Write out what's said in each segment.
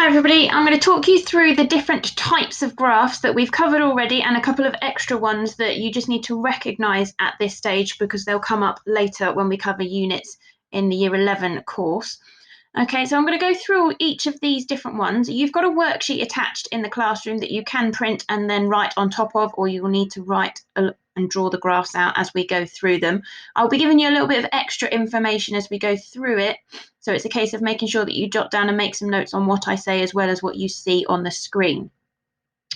Hi everybody, I'm going to talk you through the different types of graphs that we've covered already and a couple of extra ones that you just need to recognise at this stage because they'll come up later when we cover units in the Year 11 course. Okay, so I'm going to go through each of these different ones. You've got a worksheet attached in the classroom that you can print and then write on top of, or you will need to write and draw the graphs out as we go through them. I'll be giving you a little bit of extra information as we go through it. So it's a case of making sure that you jot down and make some notes on what I say as well as what you see on the screen.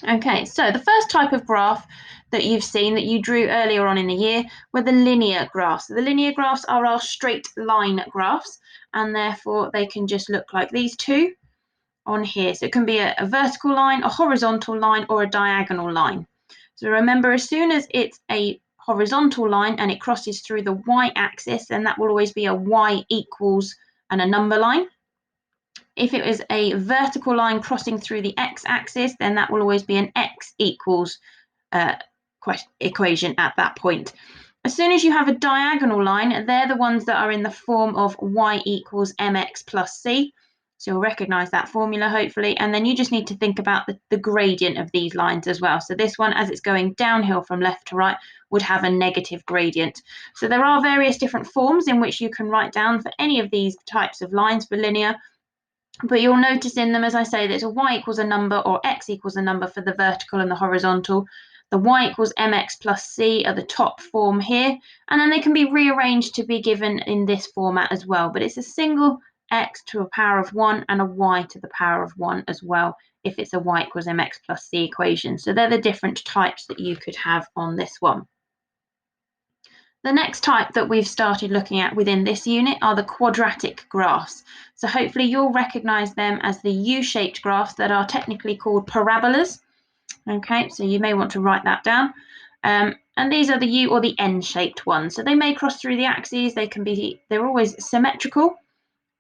Okay, so the first type of graph that you've seen that you drew earlier on in the year were the linear graphs. The linear graphs are our straight line graphs, and therefore they can just look like these two on here. So it can be a vertical line, a horizontal line, or a diagonal line. So remember, as soon as it's a horizontal line and it crosses through the y-axis, then that will always be a y equals and a number line. If it is a vertical line crossing through the x-axis, then that will always be an x equals equation at that point. As soon as you have a diagonal line, they're the ones that are in the form of y equals mx plus c. So you'll recognise that formula, hopefully. And then you just need to think about the gradient of these lines as well. So this one, as it's going downhill from left to right, would have a negative gradient. So there are various different forms in which you can write down for any of these types of lines for linear. But you'll notice in them, as I say, that it's a y equals a number or x equals a number for the vertical and the horizontal. The y equals mx plus c are the top form here, and then they can be rearranged to be given in this format as well. But it's a single x to a power of 1 and a y to the power of 1 as well if it's a y equals mx plus c equation. So they're the different types that you could have on this one. The next type that we've started looking at within this unit are the quadratic graphs. So hopefully you'll recognise them as the U-shaped graphs that are technically called parabolas. Okay, so you may want to write that down. And these are the U or the N-shaped ones. So they may cross through the axes. They're always symmetrical.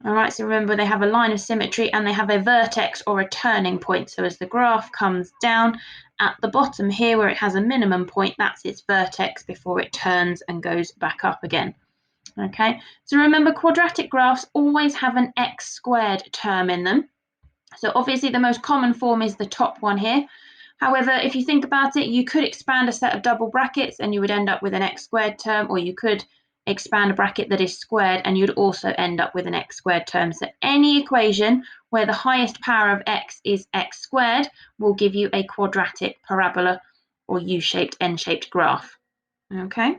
All right, so remember they have a line of symmetry and they have a vertex or a turning point. So as the graph comes down at the bottom here where it has a minimum point, that's its vertex before it turns and goes back up again. Okay, so remember quadratic graphs always have an x squared term in them. So obviously the most common form is the top one here. However, if you think about it, you could expand a set of double brackets and you would end up with an x squared term, or you could expand a bracket that is squared and you'd also end up with an x squared term. So any equation where the highest power of x is x squared will give you a quadratic parabola or U-shaped, N-shaped graph. Okay.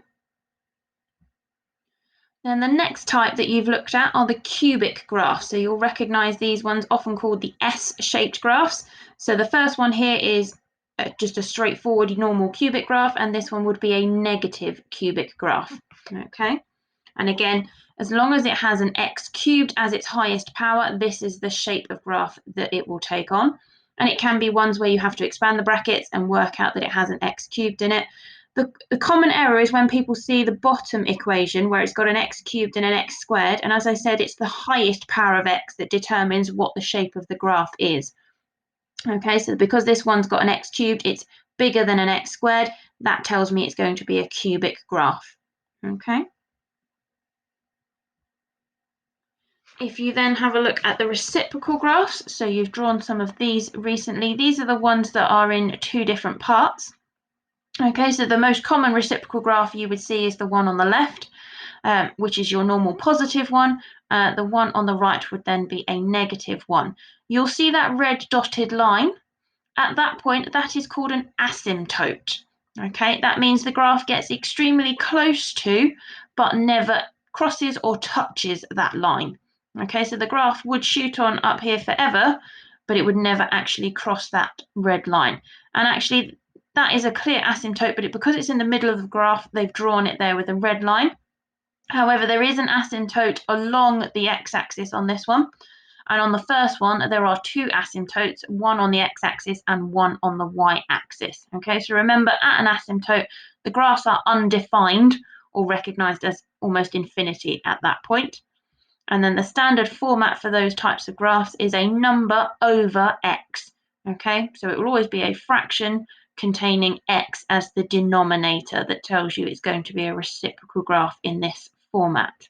Then the next type that you've looked at are the cubic graphs. So you'll recognise these ones often called the S-shaped graphs. So the first one here is just a straightforward normal cubic graph, and this one would be a negative cubic graph. Okay, and again, as long as it has an x cubed as its highest power, this is the shape of graph that it will take on. And it can be ones where you have to expand the brackets and work out that it has an x cubed in it. The common error is when people see the bottom equation where it's got an x cubed and an x squared, and as I said, it's the highest power of x that determines what the shape of the graph is. Okay, so because this one's got an x cubed, it's bigger than an x squared. That tells me it's going to be a cubic graph. Okay. If you then have a look at the reciprocal graphs, so you've drawn some of these recently. These are the ones that are in two different parts. Okay, so the most common reciprocal graph you would see is the one on the left, which is your normal positive one. The one on the right would then be a negative one. You'll see that red dotted line. At that point, that is called an asymptote. Okay, that means the graph gets extremely close to, but never crosses or touches that line. Okay, so the graph would shoot on up here forever, but it would never actually cross that red line. And actually, that is a clear asymptote, but because it's in the middle of the graph, they've drawn it there with a red line. However, there is an asymptote along the x-axis on this one. And on the first one, there are two asymptotes, one on the x-axis and one on the y-axis. Okay, so remember, at an asymptote, the graphs are undefined or recognized as almost infinity at that point. And then the standard format for those types of graphs is a number over x. Okay, so it will always be a fraction containing x as the denominator that tells you it's going to be a reciprocal graph in this format.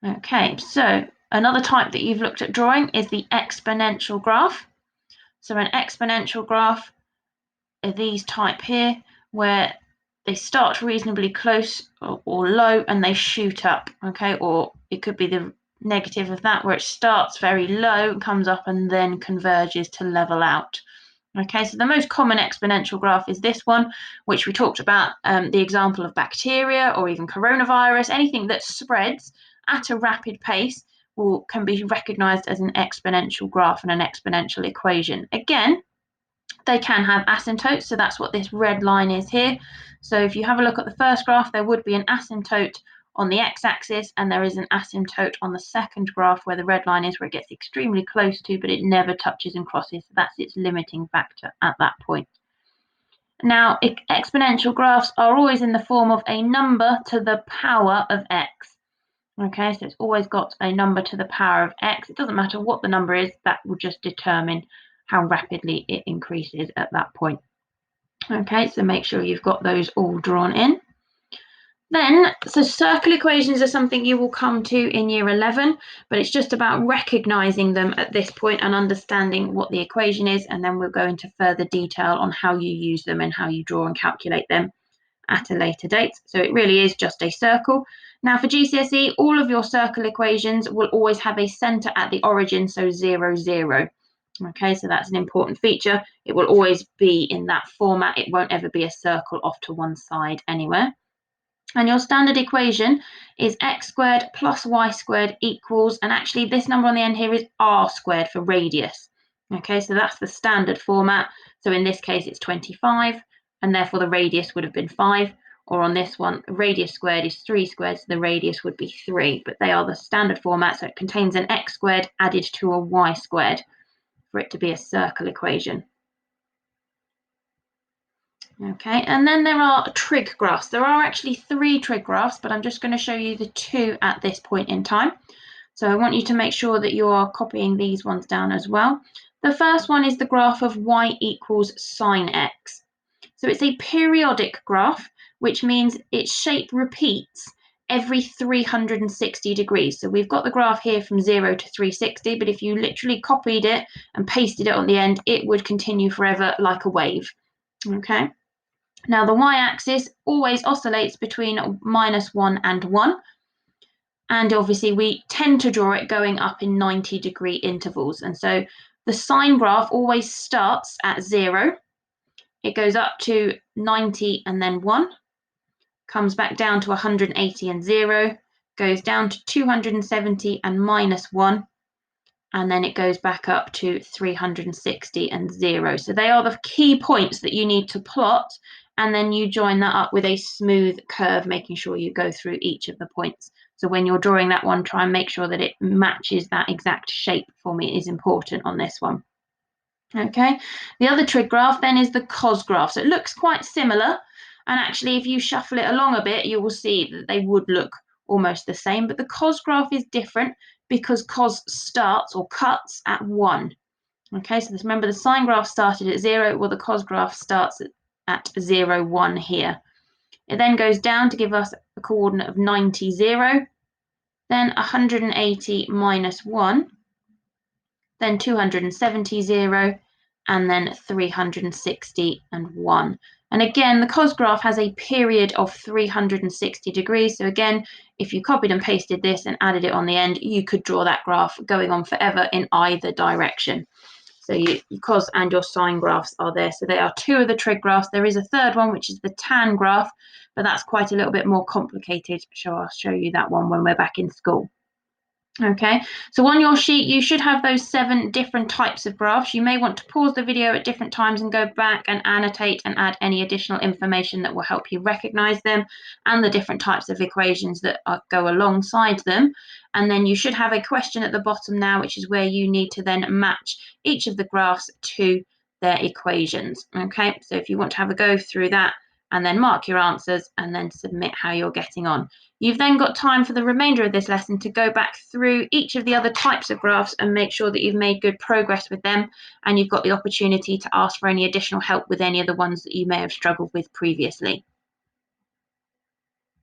Okay, so Another type that you've looked at drawing is the exponential graph. So an exponential graph are these type here, where they start reasonably close or low and they shoot up, okay? Or it could be the negative of that, where it starts very low, comes up and then converges to level out. Okay, so the most common exponential graph is this one, which we talked about, the example of bacteria or even coronavirus. Anything that spreads at a rapid pace can be recognized as an exponential graph and an exponential equation. Again, they can have asymptotes, so that's what this red line is here. So if you have a look at the first graph, there would be an asymptote on the x-axis, and there is an asymptote on the second graph where the red line is, where it gets extremely close to, but it never touches and crosses. So that's its limiting factor at that point. Now, exponential graphs are always in the form of a number to the power of x. Okay, so it's always got a number to the power of x. It doesn't matter what the number is, that will just determine how rapidly it increases at that point. Okay, so make sure you've got those all drawn in. Then, so circle equations are something you will come to in year 11, but it's just about recognizing them at this point and understanding what the equation is, and then we'll go into further detail on how you use them and how you draw and calculate them at a later date. So it really is just a circle. Now for GCSE, all of your circle equations will always have a center at the origin, so 0, 0. Okay, so that's an important feature. It will always be in that format. It won't ever be a circle off to one side anywhere. And your standard equation is x squared plus y squared equals, and actually this number on the end here is r squared for radius. Okay, so that's the standard format. So in this case, it's 25, and therefore the radius would have been 5. Or on this one, radius squared is 3 squared, so the radius would be 3. But they are the standard format, so it contains an x squared added to a y squared for it to be a circle equation. Okay, and then there are trig graphs. There are actually 3 trig graphs, but I'm just going to show you the 2 at this point in time. So I want you to make sure that you are copying these ones down as well. The first one is the graph of y equals sine x. So it's a periodic graph, which means its shape repeats every 360 degrees. So we've got the graph here from 0 to 360, but if you literally copied it and pasted it on the end, it would continue forever like a wave. Okay. Now the y-axis always oscillates between -1 and 1. And obviously we tend to draw it going up in 90-degree intervals. And so the sine graph always starts at 0. It goes up to 90 and then 1, comes back down to 180 and 0, goes down to 270 and -1, and then it goes back up to 360 and 0. So they are the key points that you need to plot, and then you join that up with a smooth curve, making sure you go through each of the points. So when you're drawing that one, try and make sure that it matches that exact shape for me. It is important on this one. Okay, the other trig graph then is the cos graph. So it looks quite similar, and actually if you shuffle it along a bit, you will see that they would look almost the same, but the cos graph is different because cos starts or cuts at 1. Okay, so remember the sine graph started at 0, well the cos graph starts at 0, 1 here. It then goes down to give us a coordinate of 90, 0, then 180 minus 1, then 270, 0, and then 360 and 1. And again, the cos graph has a period of 360 degrees. So again, if you copied and pasted this and added it on the end, you could draw that graph going on forever in either direction. So your cos and your sine graphs are there. So they are 2 of the trig graphs. There is a third one, which is the tan graph, but that's quite a little bit more complicated. So I'll show you that one when we're back in school. Okay, so on your sheet, you should have those 7 different types of graphs. You may want to pause the video at different times and go back and annotate and add any additional information that will help you recognize them and the different types of equations that go alongside them. And then you should have a question at the bottom now, which is where you need to then match each of the graphs to their equations. Okay, so if you want to have a go through that and then mark your answers and then submit how you're getting on. You've then got time for the remainder of this lesson to go back through each of the other types of graphs and make sure that you've made good progress with them, and you've got the opportunity to ask for any additional help with any of the ones that you may have struggled with previously.